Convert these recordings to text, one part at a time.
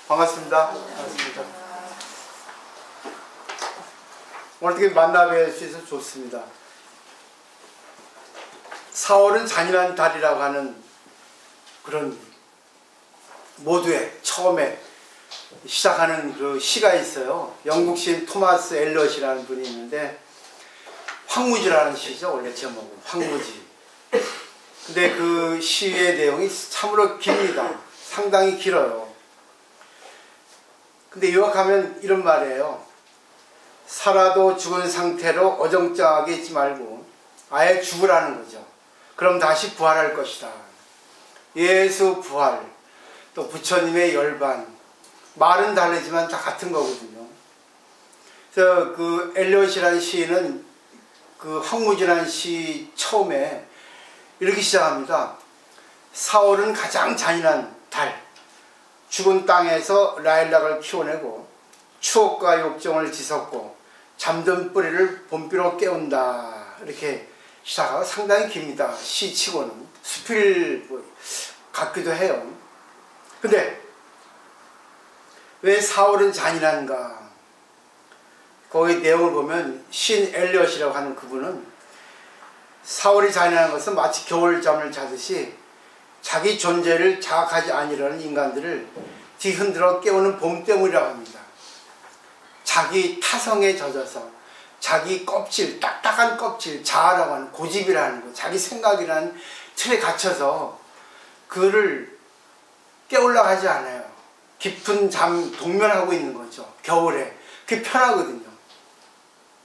반갑습니다. 반갑습니다. 오늘 어떻게 만나 뵐 수 있어서 좋습니다. 4월은 잔인한 달이라고 하는 그런 모두의 처음에 시작하는 그 시가 있어요. 영국 시인 토마스 엘럿이라는 분이 있는데 황무지라는 시죠. 원래 제목은 황무지. 근데 그 시의 내용이 참으로 깁니다. 상당히 길어요. 근데 요약하면 이런 말이에요. 살아도 죽은 상태로 어정쩡하게 있지 말고 아예 죽으라는 거죠. 그럼 다시 부활할 것이다. 예수 부활, 또 부처님의 열반, 말은 다르지만 다 같은 거거든요. 그래서 그 엘리엇이라는 시인은 그 황무지라는 시 처음에 이렇게 시작합니다. 4월은 가장 잔인한 달. 죽은 땅에서 라일락을 키워내고 추억과 욕정을 뒤섞고 잠든 뿌리를 봄비로 깨운다. 이렇게 시작하고 상당히 깁니다. 시치고는 수필 같기도 해요. 근데 왜 4월은 잔인한가? 거기 내용을 보면 신 엘리엇이라고 하는 그분은 4월이 잔인한 것은 마치 겨울잠을 자듯이 자기 존재를 자각하지 아니라는 인간들을 뒤흔들어 깨우는 봄 때문이라고 합니다. 자기 타성에 젖어서 자기 껍질, 딱딱한 껍질, 자아라고 하는 고집이라는 거, 자기 생각이라는 틀에 갇혀서 그를 깨우려고 하지 않아요. 깊은 잠 동면하고 있는 거죠. 겨울에. 그게 편하거든요.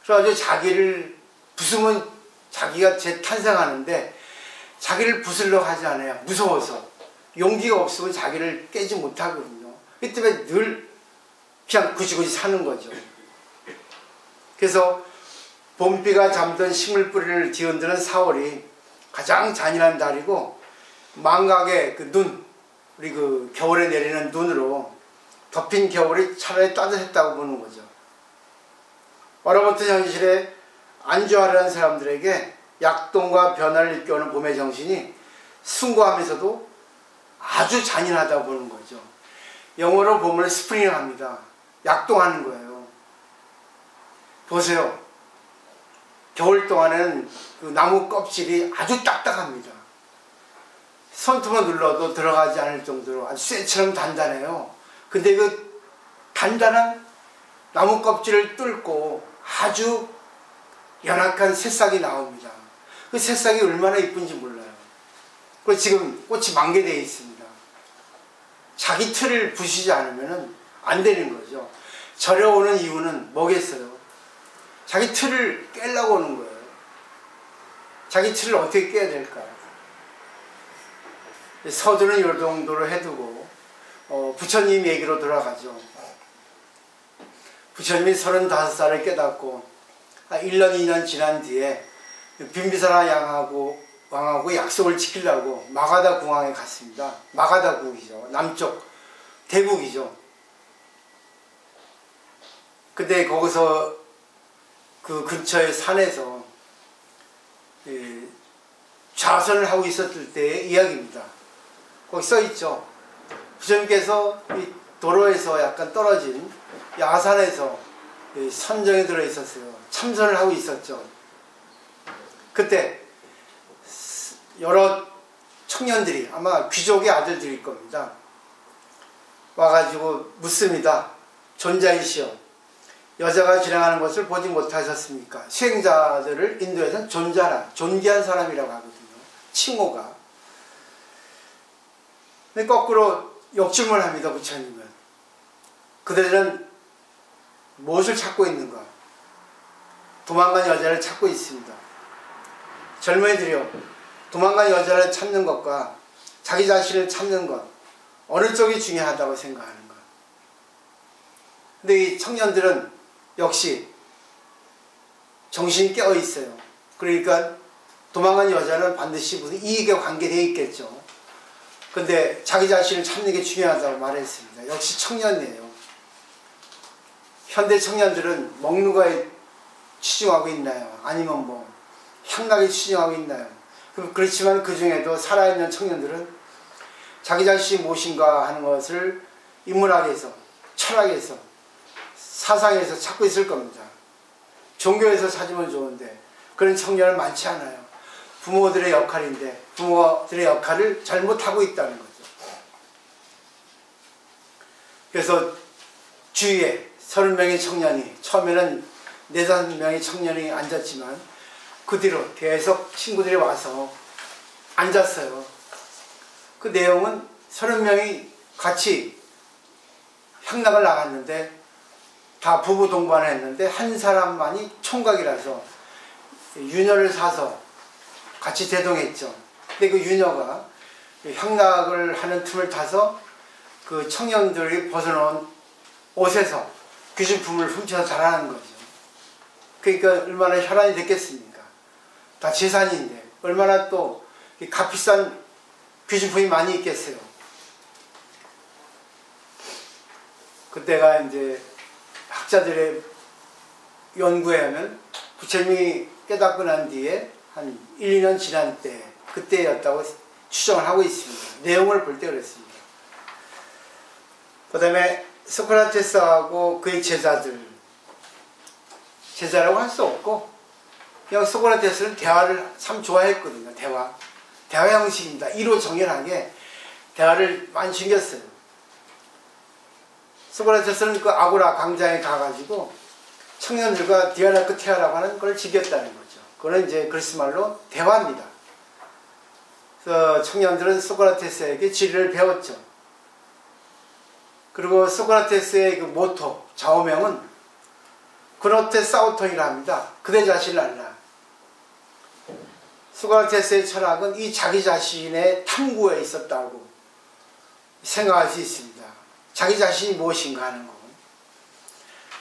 그래가지고 자기를 부수면 자기가 재탄생하는데 자기를 부수려고 하지 않아요. 무서워서. 용기가 없으면 자기를 깨지 못하거든요. 이 때문에 늘 그냥 굳이 사는 거죠. 그래서 봄비가 잠든 식물뿌리를 뒤흔드는 4월이 가장 잔인한 달이고 망각의 그 눈, 우리 그 겨울에 내리는 눈으로 덮인 겨울이 차라리 따뜻했다고 보는 거죠. 얼어붙은 현실에 안주하려는 사람들에게 약동과 변화를 일깨우는 봄의 정신이 숭고하면서도 아주 잔인하다고 보는 거죠. 영어로 봄을 스프링 합니다. 약동하는 거예요. 보세요. 겨울 동안에는 그 나무 껍질이 아주 딱딱합니다. 손톱을 눌러도 들어가지 않을 정도로 아주 쇠처럼 단단해요. 근데 그 단단한 나무 껍질을 뚫고 아주 연약한 새싹이 나옵니다. 그 새싹이 얼마나 이쁜지 몰라요. 그리고 지금 꽃이 만개되어 있습니다. 자기 틀을 부수지 않으면 안 되는 거죠. 절여오는 이유는 뭐겠어요? 자기 틀을 깨려고 오는 거예요. 자기 틀을 어떻게 깨야 될까요? 서두는 이 정도로 해두고 부처님 얘기로 돌아가죠. 부처님이 35살을 깨닫고 1년 2년 지난 뒤에 빈비사라 왕하고 약속을 지키려고 마가다 궁왕에 갔습니다. 마가다국이죠. 남쪽 대국이죠. 근데 거기서 그 근처의 산에서 좌선을 하고 있었을 때의 이야기입니다. 거기 써있죠. 부처님께서 이 도로에서 약간 떨어진 야산에서 선정에 들어 있었어요. 참선을 하고 있었죠. 그때 여러 청년들이 아마 귀족의 아들들일 겁니다. 와가지고 묻습니다. 존자이시여, 여자가 지나가는 것을 보지 못하셨습니까? 수행자들을 인도에서는 존자라, 존귀한 사람이라고 하거든요. 칭호가. 근데 거꾸로 역질문을 합니다. 부처님은. 그들은 무엇을 찾고 있는가? 도망간 여자를 찾고 있습니다. 젊은이들이요, 도망간 여자를 찾는 것과 자기 자신을 찾는 것, 어느 쪽이 중요하다고 생각하는가? 근데 이 청년들은 역시 정신이 깨어 있어요. 그러니까 도망간 여자는 반드시 무슨 이익에 관계되어 있겠죠. 근데 자기 자신을 찾는 게 중요하다고 말했습니다. 역시 청년이에요. 현대 청년들은 먹는 거에 치중하고 있나요? 아니면 뭐 향락에 치중하고 있나요? 그렇지만 그 중에도 살아있는 청년들은 자기 자신이 무엇인가 하는 것을 인문학에서, 철학에서, 사상에서 찾고 있을 겁니다. 종교에서 찾으면 좋은데 그런 청년은 많지 않아요. 부모들의 역할인데 부모들의 역할을 잘못하고 있다는 거죠. 그래서 주위에 30명의 청년이, 처음에는 4~5명의 청년이 앉았지만 그 뒤로 계속 친구들이 와서 앉았어요. 그 내용은 30명이 같이 향락을 나갔는데 다 부부 동반을 했는데 한 사람만이 총각이라서 유녀를 사서 같이 대동했죠. 근데 그 유녀가 향락을 하는 틈을 타서 그 청년들이 벗어놓은 옷에서 귀신품을 훔쳐서 자라는 거죠. 그러니까 얼마나 혈안이 됐겠습니까? 다 재산인데 얼마나 또 값비싼 귀신품이 많이 있겠어요. 그때가 이제 학자들의 연구에 하면 부처님이 깨닫고 난 뒤에 한 1~2년 지난 때 그때였다고 추정을 하고 있습니다. 내용을 볼 때 그랬습니다. 그 다음에 소크라테스하고 그의 제자라고 할 수 없고 그냥 소크라테스는 대화를 참 좋아했거든요. 대화 형식입니다. 이로 정연하게 대화를 많이 즐겼어요. 소크라테스는 그 아고라 광장에 가가지고 청년들과 디아라크테아라고 하는 걸 즐겼다는 거죠. 그거는 이제 그리스 말로 대화입니다. 그래서 청년들은 소크라테스에게 지리를 배웠죠. 그리고 소크라테스의 그 모토, 좌우명은 그노테 사우톤이라 합니다. 그대 자신을 알라. 소크라테스의 철학은 이 자기 자신의 탐구에 있었다고 생각할 수 있습니다. 자기 자신이 무엇인가 하는 거.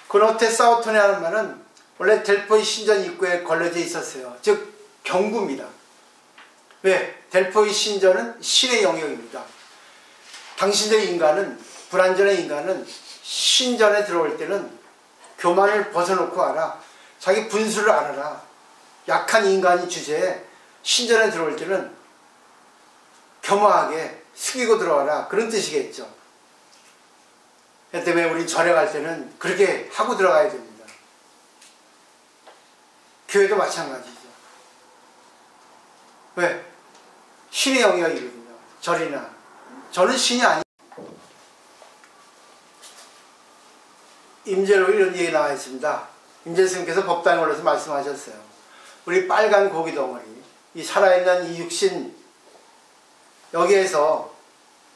그노테 사우톤이라는 말은 원래 델포이 신전 입구에 걸려져 있었어요. 즉 경구입니다. 왜? 델포이 신전은 신의 영역입니다. 당신의 인간은, 불완전한 인간은 신전에 들어올 때는 교만을 벗어놓고 알아. 자기 분수를 알아라. 약한 인간이 주제에 신전에 들어올 때는 겸허하게 숙이고 들어와라. 그런 뜻이겠죠. 그 때문에 우리 절에 갈 때는 그렇게 하고 들어가야 됩니다. 교회도 마찬가지죠. 왜? 신의 영역이거든요. 절이나. 저는 신이 아니. 임재로 이런 얘기 나와 있습니다. 임재 스님께서 법당에 올라서 말씀하셨어요. 우리 빨간 고기 덩어리, 이 살아있는 이 육신, 여기에서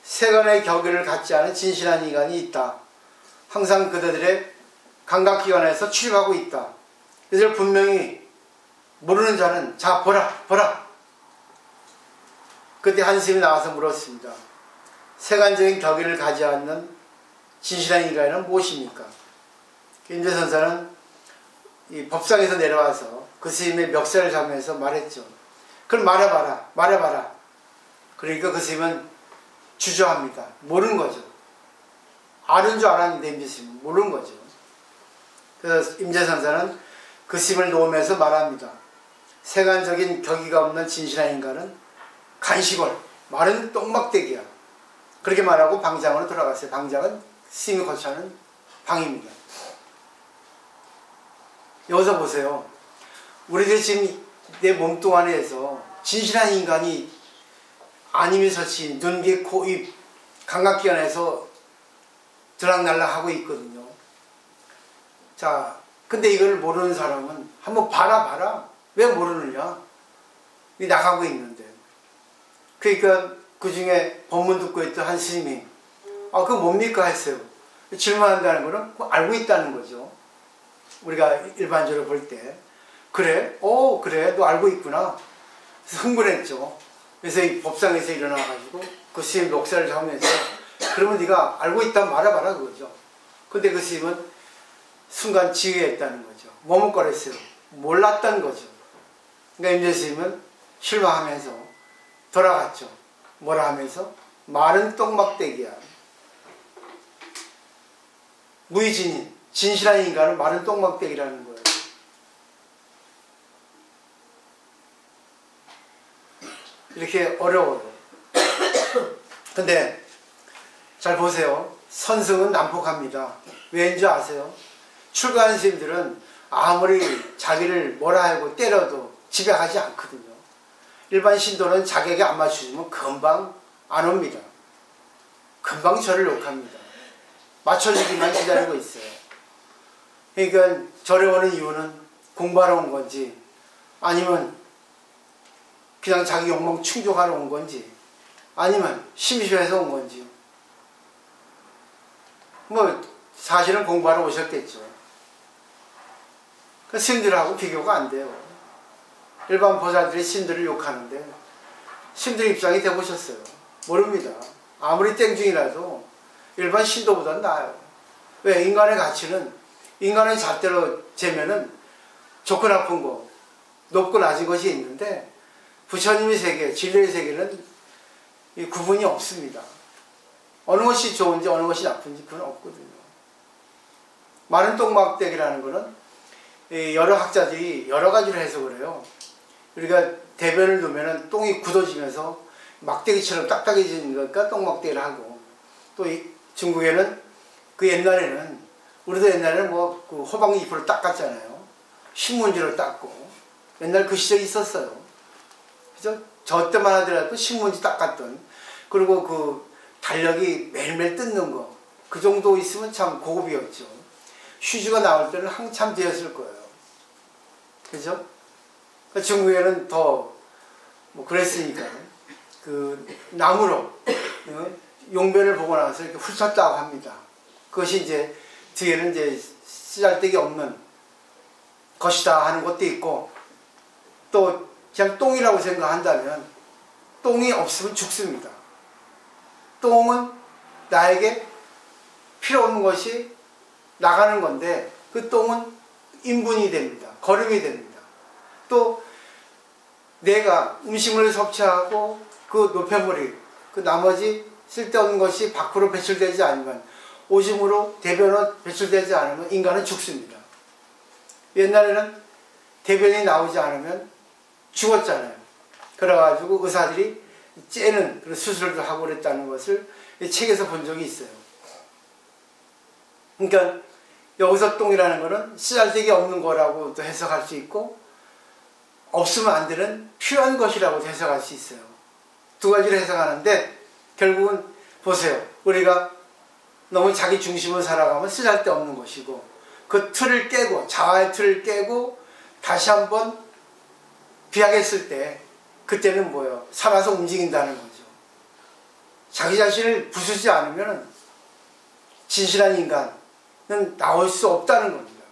세간의 격의를 갖지 않은 진실한 인간이 있다. 항상 그들의 감각기관에서 출입하고 있다. 이들 분명히 모르는 자는 자 보라. 그때 한 스님이 나와서 물었습니다. 세간적인 격의를 가지 않는 진실한 인간은 무엇입니까? 임재 선사는 이 법상에서 내려와서 그 스님의 멱살을 잡으면서 말했죠. 그럼 말해봐라. 그러니까 그 스님은 주저합니다. 모르는 거죠. 아는 줄 알았는데 임재 스님은 모르는 거죠. 그래서 임재 선사는 그 스님을 놓으면서 말합니다. 세간적인 격의가 없는 진실한 인간은 간식을, 마른 똥막대기야. 그렇게 말하고 방장으로 돌아갔어요. 방장은 스님이 거처하는 방입니다. 여기서 보세요. 우리들 지금 내 몸뚱아리에서 진실한 인간이 안임이 설치, 눈, 귀, 코, 입, 감각기관에서 들락날락 하고 있거든요. 자, 근데 이걸 모르는 사람은 한번 봐라. 왜 모르느냐? 나가고 있는데. 그러니까 그 중에 법문 듣고 있던 한 스님이 그거 뭡니까? 했어요. 질문한다는 거는 그거 알고 있다는 거죠. 우리가 일반적으로 볼 때. 그래? 그래. 너 알고 있구나. 그래서 흥분했죠. 그래서 이 법상에서 일어나가지고 그 스님 멱살을 잡으면서 그러면 네가 알고 있다면 말해봐라 그거죠. 근데 그 스님은 순간 지휘했다는 거죠. 머뭇거렸어요. 몰랐다는 거죠. 그러니까 임재 스님은 실망하면서 돌아갔죠. 뭐라 하면서? 마른 똥막대기야. 무의진인, 진실한 인간은 마른 똥막대기라는 거예요. 이렇게 어려워요. 근데 잘 보세요. 선승은 난폭합니다. 왜인지 아세요? 출가하는 스님들은 아무리 자기를 뭐라 하고 때려도 집에 가지 않거든요. 일반 신도는 자기에게 안 맞춰주면 금방 안 옵니다. 금방 절을 욕합니다. 맞춰주기만 기다리고 있어요. 그러니까 절에 오는 이유는 공부하러 온 건지 아니면 그냥 자기 욕망 충족하러 온 건지 아니면 심심해서 온 건지 뭐 사실은 공부하러 오셨겠죠. 그 스님들하고 비교가 안 돼요. 일반 보살들이 스님들을 욕하는데 스님들 입장이 돼보셨어요? 모릅니다. 아무리 땡중이라도 일반 신도보다는 나아요. 왜? 인간의 가치는 인간의 잣대로 재면은 좋고 나쁜 거, 높고 낮은 것이 있는데 부처님의 세계, 진리의 세계는 이 구분이 없습니다. 어느 것이 좋은지 어느 것이 나쁜지 그건 없거든요. 마른 똥막대기라는 거는 여러 학자들이 여러 가지로 해석을 해요. 우리가 대변을 놓으면 똥이 굳어지면서 막대기처럼 딱딱해지는 거니까 똥막대기를 하고 또 중국에는 그 옛날에는 우리도 옛날에는 뭐 그 호박잎으로 닦았잖아요. 신문지로 닦고 옛날 그 시절이 있었어요. 그죠? 저 때만 하더라도 신문지 닦았던 그리고 그 달력이 매일매일 뜯는 거 그 정도 있으면 참 고급이었죠. 휴지가 나올 때는 한참 되었을 거예요. 그죠? 그 중국에는 더 뭐 그랬으니까 그 나무로 용변을 보고 나서 이렇게 훑었다고 합니다. 그것이 이제 뒤에는 이제 쓰잘데기 없는 것이다 하는 것도 있고 또 그냥 똥이라고 생각한다면 똥이 없으면 죽습니다. 똥은 나에게 필요 없는 것이 나가는 건데 그 똥은 인분이 됩니다. 거름이 됩니다. 또 내가 음식물을 섭취하고 그 노폐물이 그 나머지 쓸데없는 것이 밖으로 배출되지 않으면 오줌으로 대변으로 배출되지 않으면 인간은 죽습니다. 옛날에는 대변이 나오지 않으면 죽었잖아요. 그래가지고 의사들이 째는 그런 수술도 하고 그랬다는 것을 책에서 본 적이 있어요. 그러니까 여기서 똥이라는 것은 쓰잘데기 없는 거라고도 해석할 수 있고 없으면 안 되는 필요한 것이라고 해석할 수 있어요. 두 가지로 해석하는데 결국은 보세요. 우리가 너무 자기 중심으로 살아가면 쓰잘데없는 것이고 그 틀을 깨고 자아의 틀을 깨고 다시 한번 비약했을 때 그때는 뭐예요? 살아서 움직인다는 거죠. 자기 자신을 부수지 않으면 진실한 인간은 나올 수 없다는 겁니다.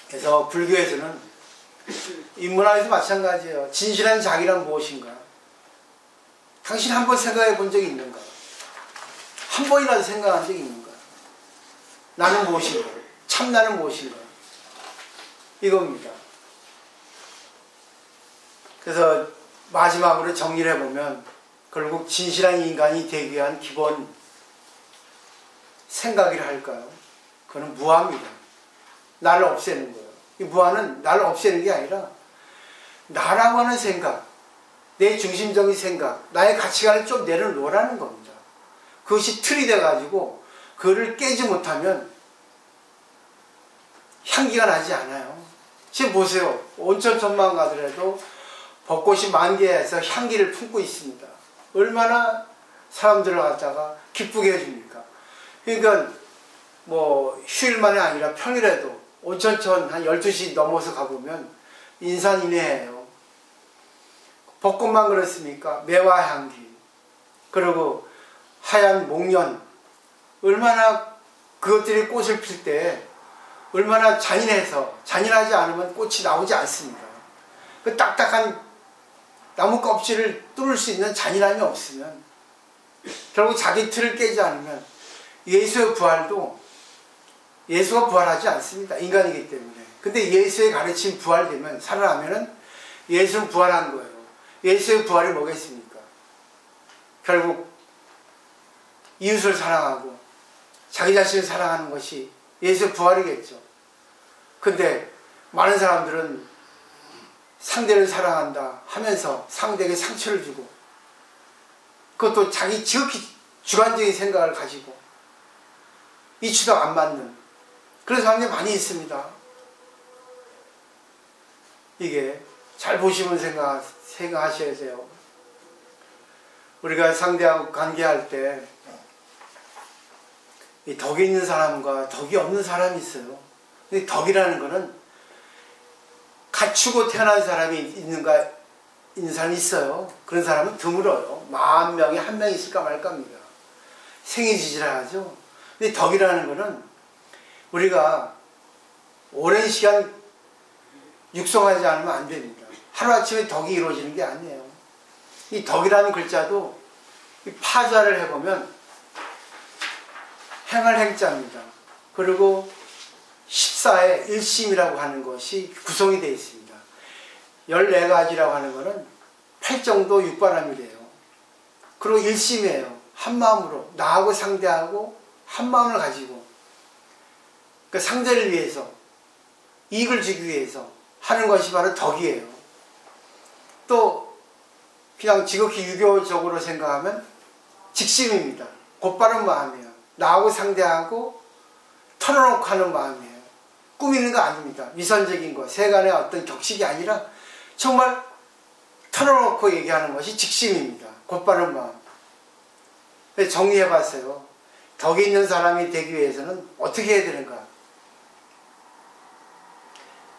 그래서 불교에서는 인문학에서 마찬가지예요. 진실한 자기란 무엇인가? 당신 한 번 생각해 본 적이 있는가? 한 번이라도 생각한 적이 있는가? 나는 무엇인가? 참 나는 무엇인가? 이겁니다. 그래서 마지막으로 정리를 해보면 결국 진실한 인간이 되기 위한 기본 생각이라 할까요? 그건 무아입니다. 나를 없애는 거예요. 이 무아는 나를 없애는 게 아니라 나라고 하는 생각, 내 중심적인 생각, 나의 가치관을 좀 내려놓으라는 겁니다. 그것이 틀이 돼가지고 그거를 깨지 못하면 향기가 나지 않아요. 지금 보세요. 온천 천만 가더라도 벚꽃이 만개해서 향기를 품고 있습니다. 얼마나 사람들을 갖다가 기쁘게 해줍니까? 그러니까 뭐 휴일만이 아니라 평일에도 온천천 한 12시 넘어서 가보면 인산인해해요. 벚꽃만 그렇습니까? 매화 향기 그리고 하얀 목련 얼마나 그것들이 꽃을 필 때 얼마나 잔인해서 잔인하지 않으면 꽃이 나오지 않습니다. 그 딱딱한 나무 껍질을 뚫을 수 있는 잔인함이 없으면 결국 자기 틀을 깨지 않으면 예수의 부활도 예수가 부활하지 않습니다. 인간이기 때문에. 근데 예수의 가르침 부활되면 살아나면은 예수는 부활한 거예요. 예수의 부활이 뭐겠습니까? 결국 이웃을 사랑하고 자기 자신을 사랑하는 것이 예수의 부활이겠죠. 근데 많은 사람들은 상대를 사랑한다 하면서 상대에게 상처를 주고 그것도 자기 지극히 주관적인 생각을 가지고 이치도 안 맞는 그런 사람들이 많이 있습니다. 이게 잘 보시면 생각하셔야 돼요. 우리가 상대하고 관계할 때 이 덕이 있는 사람과 덕이 없는 사람이 있어요. 근데 덕이라는 거는 갖추고 태어난 사람이 있는 사람이 있어요. 그런 사람은 드물어요. 10,000명에 1명 있을까 말까입니다. 생이지지라하죠. 근데 덕이라는 거는 우리가 오랜 시간 육성하지 않으면 안 됩니다. 하루아침에 덕이 이루어지는 게 아니에요. 이 덕이라는 글자도 파자를 해보면 행할 행자입니다. 그리고 14의 일심이라고 하는 것이 구성이 되어 있습니다. 14가지라고 하는 것은 8정도 육바람이래요. 그리고 일심이에요. 한마음으로 나하고 상대하고 한마음을 가지고 그 상대를 위해서 이익을 주기 위해서 하는 것이 바로 덕이에요. 또 그냥 지극히 유교적으로 생각하면 직심입니다. 곧바른 마음이에요. 나하고 상대하고 털어놓고 하는 마음이에요. 꾸미는 거 아닙니다. 위선적인 거, 세간의 어떤 격식이 아니라 정말 털어놓고 얘기하는 것이 직심입니다. 곧바른 마음. 정리해봤어요. 덕이 있는 사람이 되기 위해서는 어떻게 해야 되는가?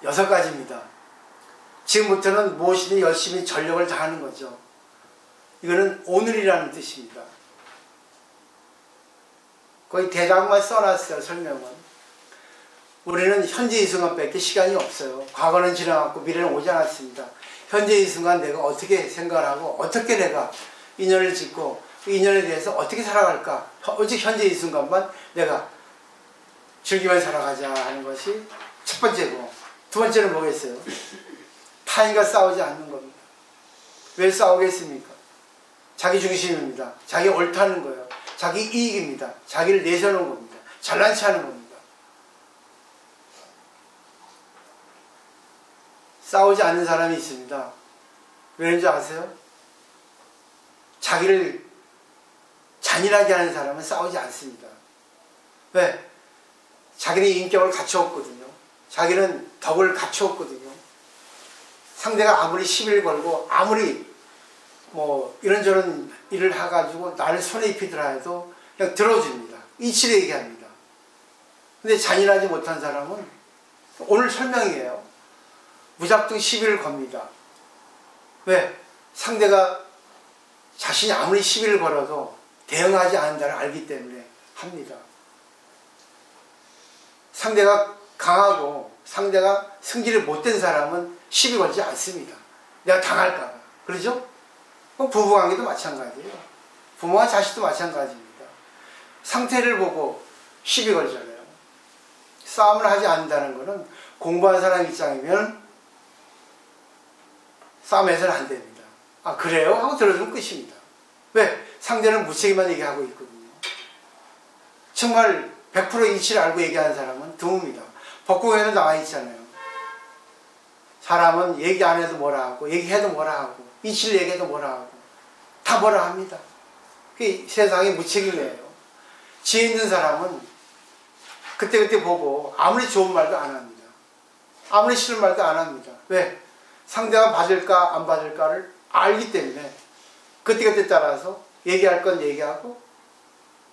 6가지입니다. 지금부터는 무엇이든 열심히 전력을 다하는 거죠. 이거는 오늘이라는 뜻입니다. 거의 대략만 써놨어요. 설명은. 우리는 현재 이 순간밖에 시간이 없어요. 과거는 지나갔고 미래는 오지 않았습니다. 현재 이 순간 내가 어떻게 생각을 하고 어떻게 내가 인연을 짓고 그 인연에 대해서 어떻게 살아갈까. 오직 현재 이 순간만 내가 즐기며 살아가자 하는 것이 첫 번째고, 두 번째는 뭐겠어요? 타인과 싸우지 않는 겁니다. 왜 싸우겠습니까? 자기 중심입니다. 자기 옳다는 거예요. 자기 이익입니다. 자기를 내세우는 겁니다. 잘난 체 하는 겁니다. 싸우지 않는 사람이 있습니다. 왜인지 아세요? 자기를 잔인하게 하는 사람은 싸우지 않습니다. 왜? 자기는 인격을 갖추었거든요. 자기는 덕을 갖추었거든요. 상대가 아무리 시비를 걸고 아무리 뭐 이런저런 일을 해가지고 나를 손에 입히더라 해도 그냥 들어줍니다. 이치를 얘기합니다. 근데 잔인하지 못한 사람은 오늘 설명이에요. 무작정 시비를 겁니다. 왜? 상대가 자신이 아무리 시비를 걸어도 대응하지 않는다를 알기 때문에 합니다. 상대가 강하고 상대가 승질이 못된 사람은 시비 걸지 않습니다. 내가 당할까 봐. 그러죠? 부부관계도 마찬가지예요. 부모와 자식도 마찬가지입니다. 상태를 보고 시비 걸잖아요. 싸움을 하지 않는다는 것은 공부한 사람 입장이면 싸움해서는 안 됩니다. 아 그래요? 하고 들어주면 끝입니다. 왜? 상대는 무책임한 얘기하고 있거든요. 정말 100% 이치를 알고 얘기하는 사람은 드뭅니다. 법국에도 나와 있잖아요. 사람은 얘기 안 해도 뭐라 하고 얘기해도 뭐라 하고 이치를 얘기해도 뭐라 하고 다 뭐라 합니다. 그게 세상의 무책임이에요. 지혜 있는 사람은 그때그때 보고 아무리 좋은 말도 안 합니다. 아무리 싫은 말도 안 합니다. 왜? 상대가 받을까 안 받을까를 알기 때문에 그때그때 따라서 얘기할 건 얘기하고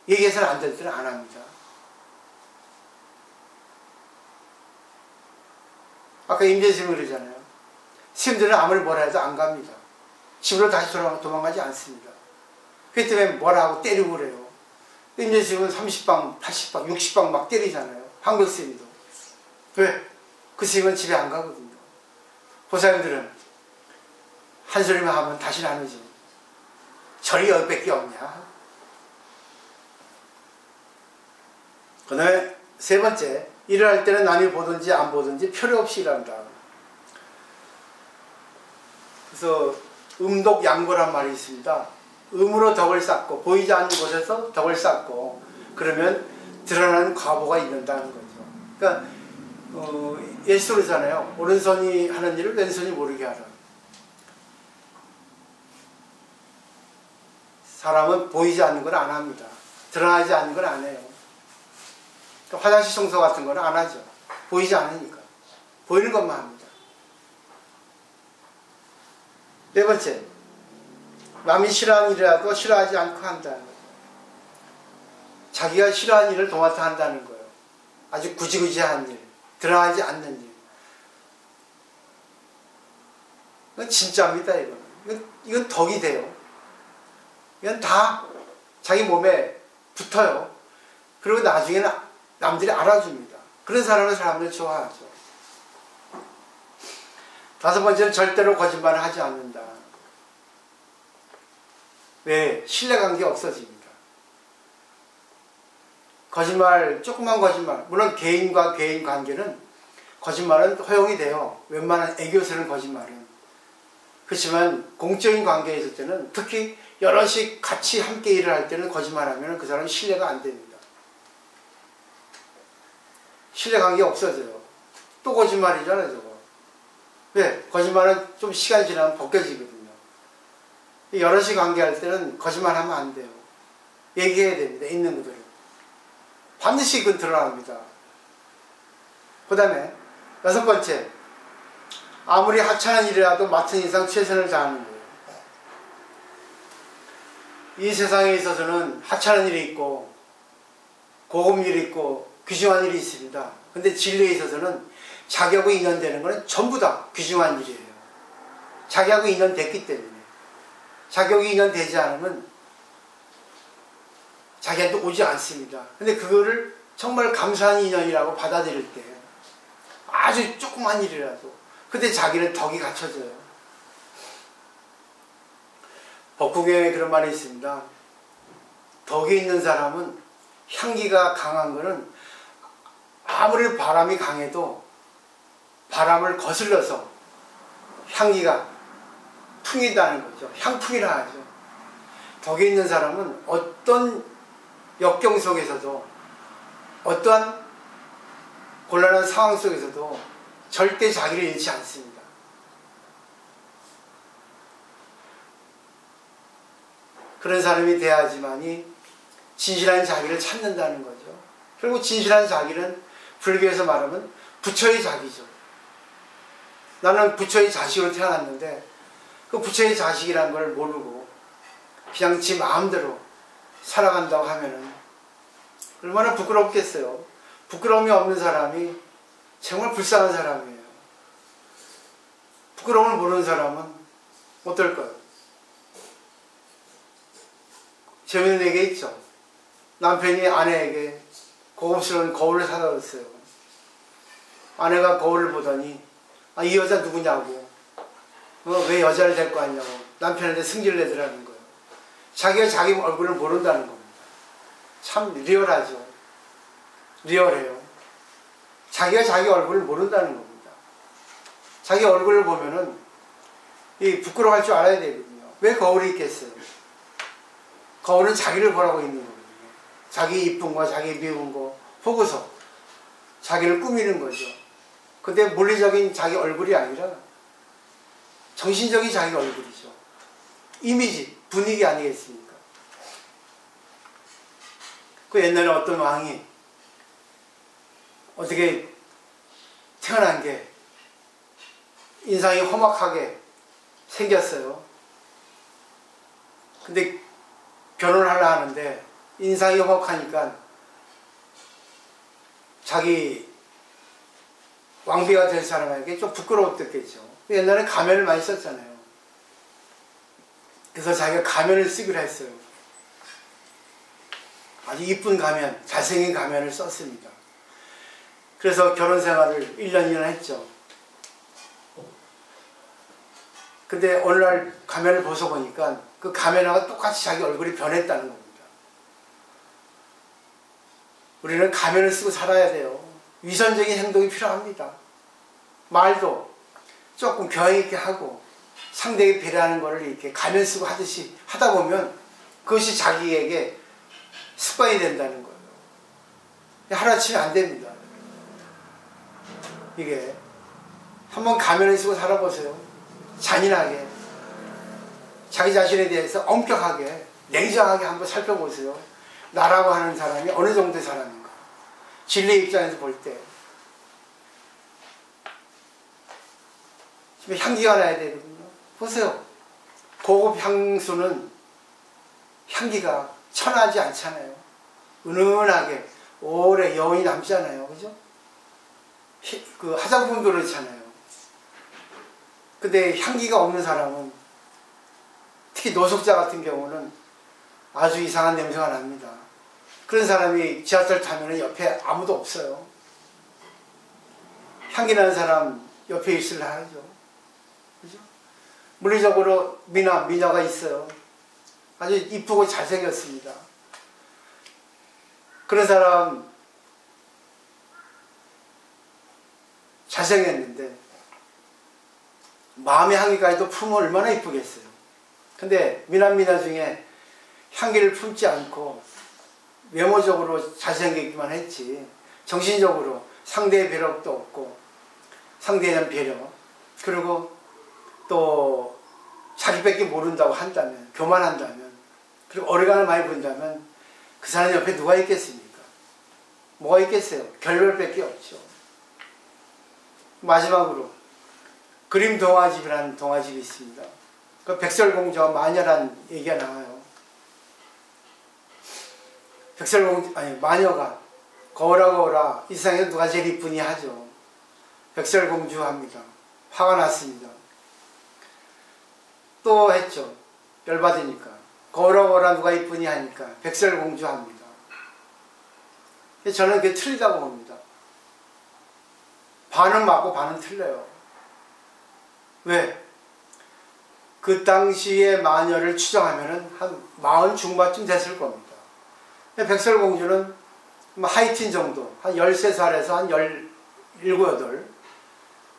얘기해서는 안 될 때는 안 합니다. 아까 임재스님이 그러잖아요. 스님들은 아무리 뭐라 해도 안 갑니다. 집으로 다시 도망가지 않습니다. 그렇기 때문에 뭐라 하고 때리고 그래요. 임재스님은 30방, 80방, 60방 막 때리잖아요. 한국 스님도. 왜? 그 스님은 집에 안 가거든요. 보살님들은 한 소리만 하면 다시는 안 오죠. 절이 여기밖에 없냐. 그 다음에 세 번째, 일을 할 때는 남이 보든지 안 보든지 표례 없이 일한다. 그래서 음독양고란 말이 있습니다. 음으로 덕을 쌓고 보이지 않는 곳에서 덕을 쌓고 그러면 드러나는 과보가 있는다는 거죠. 그러니까 예수 그러잖아요. 오른손이 하는 일을 왼손이 모르게 하라. 사람은 보이지 않는 걸 안 합니다. 드러나지 않는 걸 안 해요. 화장실 청소 같은 거는 안 하죠. 보이지 않으니까. 보이는 것만 합니다. 네 번째, 남이 싫어하는 일이라도 싫어하지 않고 한다는 거예요. 자기가 싫어하는 일을 도맡아 한다는 거예요. 아주 구지구지한 일, 드러나지 않는 일. 이건 진짜입니다. 이건 덕이 돼요. 이건 다 자기 몸에 붙어요. 그리고 나중에는 남들이 알아줍니다. 그런 사람을 사람들이 좋아하죠. 다섯 번째는 절대로 거짓말을 하지 않는다. 왜? 신뢰관계 없어집니다. 거짓말, 조그만 거짓말, 물론 개인과 개인 관계는 거짓말은 허용이 돼요. 웬만한 애교스러운 거짓말은. 그렇지만 공적인 관계에 있을 때는, 특히 여럿이 같이 함께 일을 할 때는 거짓말하면 그 사람은 신뢰가 안 됩니다. 신뢰관계 없어져요. 또 거짓말이잖아요, 저거. 왜? 거짓말은 좀 시간이 지나면 벗겨지거든요. 여럿이 관계할 때는 거짓말하면 안 돼요. 얘기해야 됩니다. 있는 그대로. 반드시 그건 드러납니다. 그 다음에 여섯 번째, 아무리 하찮은 일이라도 맡은 이상 최선을 다하는 거예요. 이 세상에 있어서는 하찮은 일이 있고 고급 일이 있고 귀중한 일이 있습니다. 근데 진리에 있어서는 자기하고 인연되는 것은 전부 다 귀중한 일이에요. 자기하고 인연됐기 때문에. 자기하고 인연되지 않으면 자기한테 오지 않습니다. 근데 그거를 정말 감사한 인연이라고 받아들일 때, 아주 조그만 일이라도 근데 자기는 덕이 갖춰져요. 법국에 그런 말이 있습니다. 덕이 있는 사람은 향기가 강한 거는 아무리 바람이 강해도 바람을 거슬러서 향기가 풍이다는 거죠. 향풍이라 하죠. 덕이 있는 사람은 어떤 역경 속에서도, 어떠한 곤란한 상황 속에서도 절대 자기를 잃지 않습니다. 그런 사람이 돼야지만이 진실한 자기를 찾는다는 거죠. 결국 진실한 자기는 불교에서 말하면 부처의 자기죠. 나는 부처의 자식으로 태어났는데 그 부처의 자식이라는 걸 모르고 그냥 지 마음대로 살아간다고 하면은 얼마나 부끄럽겠어요. 부끄러움이 없는 사람이 정말 불쌍한 사람이에요. 부끄러움을 모르는 사람은 어떨까요? 재밌는 얘기 있죠. 남편이 아내에게 고급스러운 거울을 사다 줬어요. 아내가 거울을 보더니 이 여자 누구냐고, 왜 여자를 데리고 왔냐고 남편한테 승질을 내더라는 거예요. 자기가 자기 얼굴을 모른다는 겁니다. 참 리얼하죠. 리얼해요. 자기가 자기 얼굴을 모른다는 겁니다. 자기 얼굴을 보면은 부끄러워할 줄 알아야 되거든요. 왜 거울이 있겠어요? 거울은 자기를 보라고 있는 거거든요. 자기 이쁜 거, 자기 미운 거 보고서 자기를 꾸미는 거죠. 근데 물리적인 자기 얼굴이 아니라 정신적인 자기 얼굴이죠. 이미지, 분위기 아니겠습니까? 그 옛날에 어떤 왕이 어떻게 태어난 게 인상이 험악하게 생겼어요. 근데 결혼을 하려 하는데 인상이 험악하니까 자기 왕비가 될 사람에게 좀 부끄러웠겠죠. 옛날에 가면을 많이 썼잖아요. 그래서 자기가 가면을 쓰기로 했어요. 아주 이쁜 가면, 잘생긴 가면을 썼습니다. 그래서 결혼 생활을 1년이나 했죠. 근데 어느 날 가면을 벗어보니까 그 가면하고 똑같이 자기 얼굴이 변했다는 겁니다. 우리는 가면을 쓰고 살아야 돼요. 위선적인 행동이 필요합니다. 말도 조금 경 있게 하고 상대에게 배려하는 것을 이렇게 가면 쓰고 하듯이 하다 보면 그것이 자기에게 습관이 된다는 거예요. 하루아침에 안 됩니다. 이게 한번 가면을 쓰고 살아보세요. 잔인하게 자기 자신에 대해서 엄격하게 냉정하게 한번 살펴보세요. 나라고 하는 사람이 어느 정도의 사람인가. 진리의 입장에서 볼 때. 지금 향기가 나야 되거든요. 보세요. 고급 향수는 향기가 천하지 않잖아요. 은은하게 오래 여운이 남잖아요. 그죠? 그 화장품도 그렇잖아요. 근데 향기가 없는 사람은, 특히 노숙자 같은 경우는 아주 이상한 냄새가 납니다. 그런 사람이 지하철 타면 옆에 아무도 없어요. 향기 나는 사람 옆에 있으려 하죠. 그죠? 물리적으로 미녀가 있어요. 아주 이쁘고 잘생겼습니다. 그런 사람 잘생겼는데 마음의 향기까지도 품으면 얼마나 이쁘겠어요. 근데 미남 중에 향기를 품지 않고 외모적으로 잘생기기만 했지 정신적으로 상대의 배려도 없고, 상대에 대한 배려, 그리고 또 자기밖에 모른다고 한다면, 교만한다면, 그리고 어리광을 많이 본다면 그 사람 옆에 누가 있겠습니까? 뭐가 있겠어요? 결별밖에 없죠. 마지막으로 그림 동화집이라는 동화집이 있습니다. 그 백설공주와 마녀라는 얘기가 나와요. 마녀가 거울아 이 세상에 누가 제일 이쁘니 하죠. 백설공주 합니다. 화가 났습니다. 또 했죠. 열받으니까 거울아 누가 이쁘니 하니까 백설공주 합니다. 저는 그게 틀리다고 봅니다. 반은 맞고 반은 틀려요. 왜? 그 당시에 마녀를 추정하면 한 40 중반쯤 됐을 겁니다. 백설공주는 하이틴 정도, 한 13살에서 한 17, 18.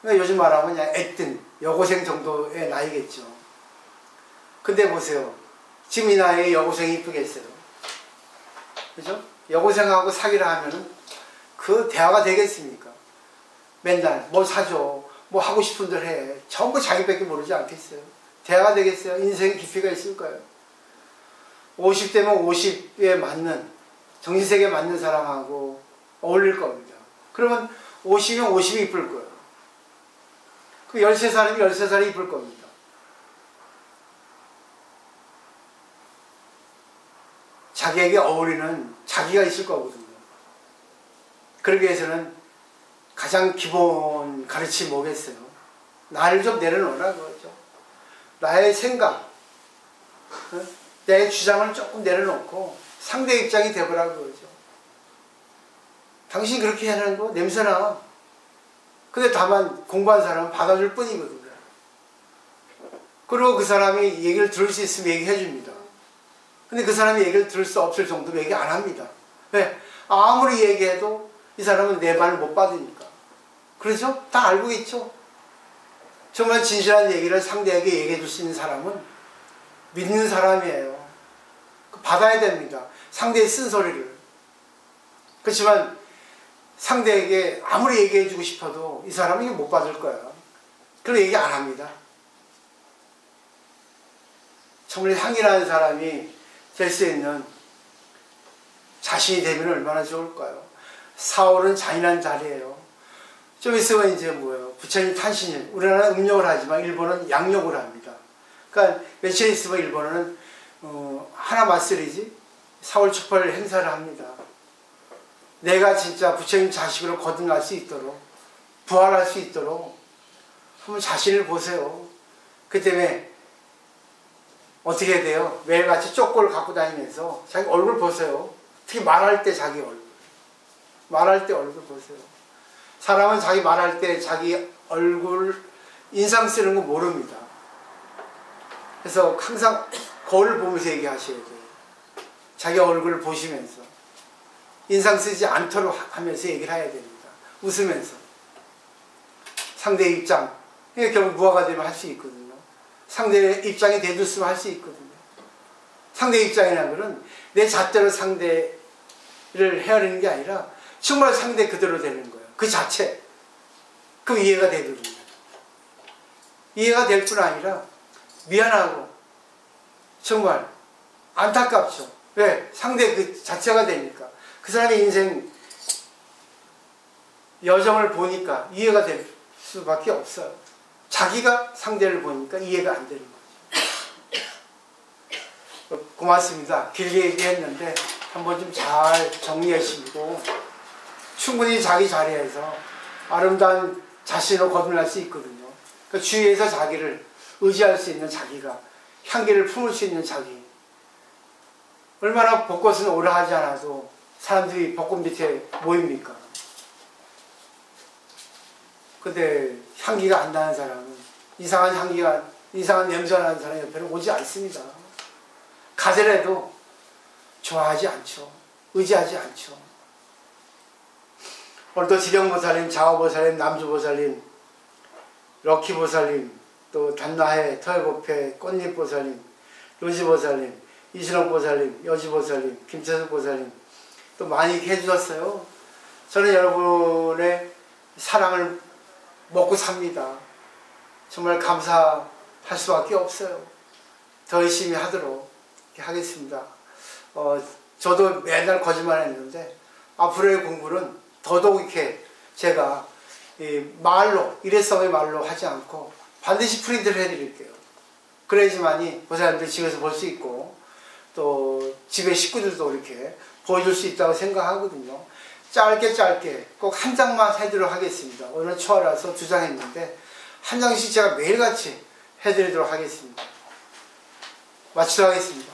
요즘 말하면 그냥 애뜬, 여고생 정도의 나이겠죠. 근데 보세요. 지금 이 나이에 여고생이 이쁘겠어요. 그죠? 여고생하고 사귀라 하면은 그 대화가 되겠습니까? 맨날 뭐 사줘, 뭐 하고 싶은 대로 해. 전부 자기밖에 모르지 않겠어요? 대화가 되겠어요? 인생 깊이가 있을까요? 50대면 50에 맞는, 정신세계에 맞는 사람하고 어울릴 겁니다. 그러면 50이면 50이 이쁠 거예요. 그 13살이면 13살이 이쁠 겁니다. 자기에게 어울리는 자기가 있을 거거든요. 그러기 위해서는 가장 기본 가르침이 뭐겠어요? 나를 좀 내려놓으라 그거죠. 나의 생각, 내 주장을 조금 내려놓고 상대 입장이 되보라 그거죠. 당신이 그렇게 하는 거 냄새나. 근데 다만 공부한 사람은 받아줄 뿐이거든요. 그리고 그 사람이 얘기를 들을 수 있으면 얘기해 줍니다. 근데 그 사람이 얘기를 들을 수 없을 정도면 얘기 안 합니다. 왜? 아무리 얘기해도 이 사람은 내 말을 못 받으니까. 그렇죠? 다 알고 있죠? 정말 진실한 얘기를 상대에게 얘기해 줄 수 있는 사람은 믿는 사람이에요. 받아야 됩니다. 상대의 쓴소리를. 그렇지만 상대에게 아무리 얘기해 주고 싶어도 이 사람은 이거 못 받을 거야. 그럼 얘기 안 합니다. 정말 향이라는 사람이 될 수 있는 자신이 되면 얼마나 좋을까요? 사월은 잔인한 자리예요. 좀 있으면 이제 뭐예요? 부처님 탄신일. 우리나라는 음력을 하지만 일본은 양력을 합니다. 그러니까 며칠 있으면 일본은 하나 맞설이지 4월 촛불 행사를 합니다. 내가 진짜 부처님 자식으로 거듭날 수 있도록, 부활할 수 있도록 한번 자신을 보세요. 그 때문에 어떻게 돼요? 매일같이 쪽골 갖고 다니면서 자기 얼굴 보세요. 특히 말할 때 자기 얼굴. 말할 때 얼굴 보세요. 사람은 자기 말할 때 자기 얼굴 인상 쓰는 거 모릅니다. 그래서 항상 거울 보면서 얘기하셔야 돼요. 자기 얼굴을 보시면서. 인상 쓰지 않도록 하면서 얘기를 해야 됩니다. 웃으면서. 상대의 입장. 이게 결국 무화가 되면 할 수 있거든요. 상대의 입장에 대두으면 할 수 있거든요. 상대의 입장이라는 것은 내 잣대로 상대를 헤아리는 게 아니라 정말 상대 그대로 되는 거예요. 그 자체. 그 이해가 되거든요. 이해가 될 뿐 아니라 미안하고 정말 안타깝죠. 왜? 상대 그 자체가 되니까. 그 사람의 인생 여정을 보니까 이해가 될 수밖에 없어요. 자기가 상대를 보니까 이해가 안 되는 거죠. 고맙습니다. 길게 얘기했는데 한번 좀 잘 정리하시고 충분히 자기 자리에서 아름다운 자신을 거듭날 수 있거든요. 그러니까 주위에서 자기를 의지할 수 있는 자기가, 향기를 품을 수 있는 자기. 얼마나 벚꽃은 오래 하지 않아도 사람들이 벚꽃 밑에 모입니까? 근데 향기가 안 나는 사람은, 이상한 향기가, 이상한 냄새가 나는 사람 옆에는 오지 않습니다. 가더라도 좋아하지 않죠. 의지하지 않죠. 오늘도 지령보살님, 자오보살님, 남주보살님, 럭키보살님, 또 단나해, 터회법회, 꽃잎보살님, 로지보살님, 이신옥보살님, 여지보살님, 김태숙보살님 또 많이 해주셨어요. 저는 여러분의 사랑을 먹고 삽니다. 정말 감사할 수밖에 없어요. 더 열심히 하도록 하겠습니다. 저도 맨날 거짓말 했는데 앞으로의 공부는 더더욱 이렇게 제가 말로, 일회성의 말로 하지 않고 반드시 프린트를 해드릴게요. 그래야지만이 보살님들 집에서 볼 수 있고 또 집의 식구들도 이렇게 보여줄 수 있다고 생각하거든요. 짧게 꼭 한 장만 해드리도록 하겠습니다. 오늘 초하라서 2장 했는데 한 장씩 제가 매일같이 해드리도록 하겠습니다. 마치도록 하겠습니다.